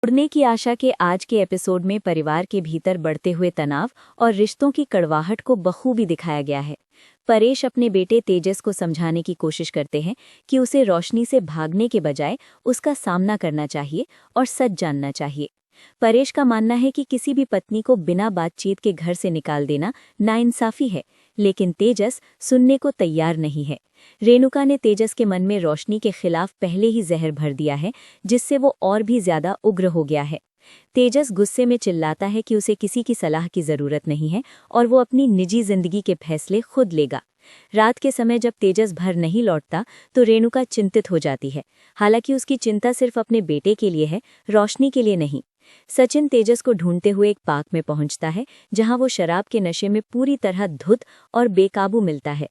उड़ने की आशा के आज के एपिसोड में परिवार के भीतर बढ़ते हुए तनाव और रिश्तों की कड़वाहट को बखूबी दिखाया गया है। परेश अपने बेटे तेजस को समझाने की कोशिश करते हैं कि उसे रोशनी से भागने के बजाय उसका सामना करना चाहिए और सच जानना चाहिए। परेश का मानना है कि किसी भी पत्नी को बिना बातचीत के घर से निकाल देना नाइंसाफी है, लेकिन तेजस सुनने को तैयार नहीं है। रेणुका ने तेजस के मन में रोशनी के खिलाफ पहले ही जहर भर दिया है, जिससे वो और भी ज्यादा उग्र हो गया है। तेजस गुस्से में चिल्लाता है कि उसे किसी की सलाह की जरूरत नहीं है और वो अपनी निजी जिंदगी के फैसले खुद लेगा। रात के समय जब तेजस घर नहीं लौटता तो रेणुका चिंतित हो जाती है। हालांकि उसकी चिंता सिर्फ अपने बेटे के लिए है, रोशनी के लिए नहीं। सचिन तेजस को ढूंढते हुए एक पार्क में पहुंचता है, जहां वो शराब के नशे में पूरी तरह धुत और बेकाबू मिलता है।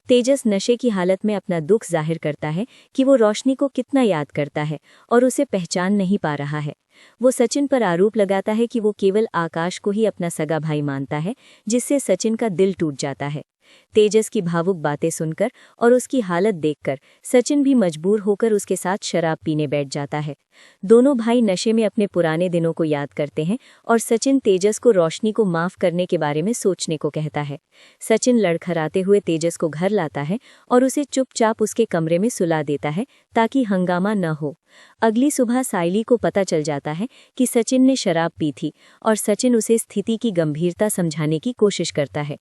तेजस नशे की हालत में अपना दुख जाहिर करता है कि वो रोशनी को कितना याद करता है और उसे पहचान नहीं पा रहा है। वो सचिन पर आरोप लगाता है कि वो केवल आकाश को ही अपना सगा भाई मानता है, जिससे सचिन का दिल टूट जाता है। तेजस की भावुक बातें सुनकर और उसकी हालत देखकर सचिन भी मजबूर होकर उसके साथ शराब पीने बैठ जाता है। दोनों भाई नशे में अपने पुराने दिनों को याद करते हैं और सचिन तेजस को रोशनी को माफ करने के बारे में सोचने को कहता है। सचिन लड़खड़ाते हुए तेजस को घर लाता है और उसे चुपचाप उसके कमरे में सुला देता है ताकि हंगामा न हो। अगली सुबह साइली को पता चल जाता है कि सचिन ने शराब पी थी और सचिन उसे स्थिति की गंभीरता समझाने की कोशिश करता है।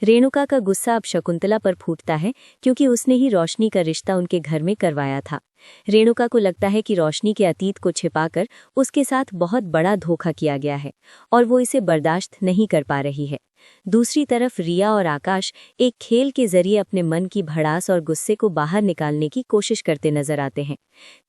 रेणुका का गुस्सा अब शकुंतला पर फूटता है, क्योंकि उसने ही रोशनी का रिश्ता उनके घर में करवाया था। रेणुका को लगता है कि रोशनी के अतीत को छिपाकर उसके साथ बहुत बड़ा धोखा किया गया है और वो इसे बर्दाश्त नहीं कर पा रही है। दूसरी तरफ रिया और आकाश एक खेल के जरिए अपने मन की भड़ास और गुस्से को बाहर निकालने की कोशिश करते नजर आते हैं।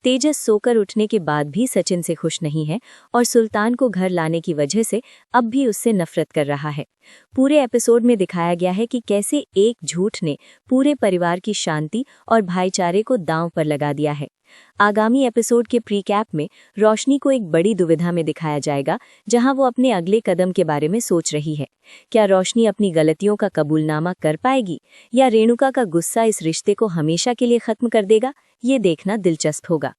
तेजस सोकर उठने के बाद भी सचिन से खुश नहीं है और सुल्तान को घर लाने की वजह से अब भी उससे नफरत कर रहा है। पूरे एपिसोड में दिखाया गया है कि कैसे एक झूठ ने पूरे परिवार की शांति और भाईचारे को दांव पर लगा दिया है। आगामी एपिसोड के प्रीकैप में रोशनी को एक बड़ी दुविधा में दिखाया जाएगा, जहां वो अपने अगले कदम के बारे में सोच रही है। क्या रोशनी अपनी गलतियों का कबूलनामा कर पाएगी या रेणुका का गुस्सा इस रिश्ते को हमेशा के लिए खत्म कर देगा? ये देखना दिलचस्प होगा।